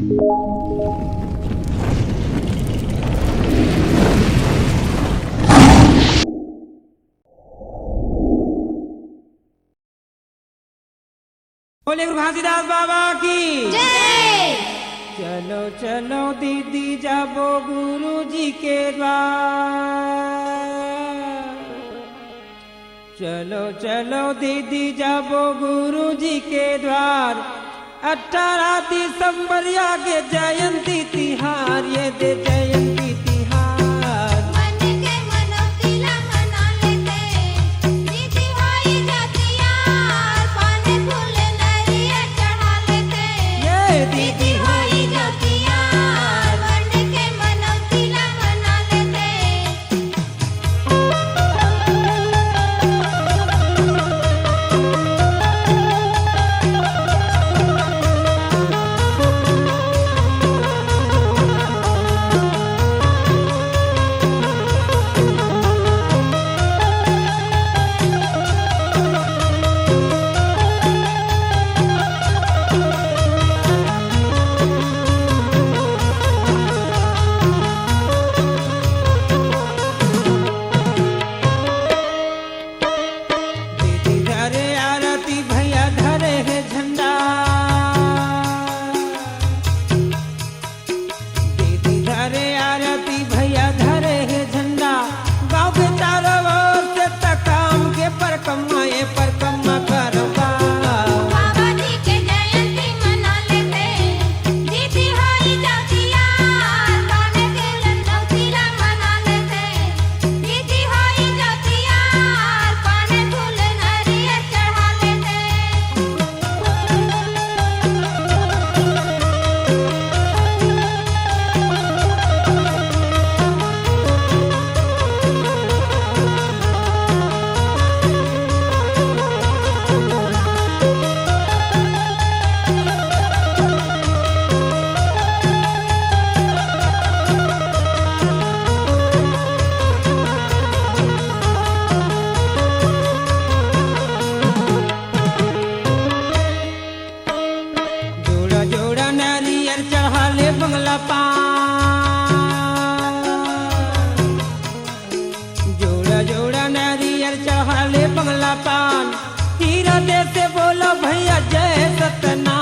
बोले गुरु घासीदास बाबा की जय। चलो चलो दीदी जाबो गुरु जी के द्वार। चलो चलो दीदी जाबो गुरु जी के द्वार। 18 दिसंबर आगे जयंती तिहार, ये दे जयंती तिहार। मन के मनोतिला मना लेते, दीदी होई जाती यार। पाने फूल नरिया चढ़ा लेते, ये दीदी होई जाती यार। मन के मनोतिला मना लेते। दीदी धरे आरती भैया धरे है झंडा। दीदी धरे आरती भैया धरे है झंडा। गाँव के चारों ओर से तकाम के परकम्मा ये परकम्मा करवा। बाबा जी के जयंती मना लेते, दीदी होई जाती यार। पाने फूल नरिया मना लेते, दीदी होई जाती यार। पाने फूल नरिया चढ़ा लेते। जोड़ा जोड़ा नारियल चढ़ा ले बंगला पान। जोड़ा जोड़ा नारियल चढ़ा ले बंगला पान। हीरा दे से बोलो भैया जय सतना।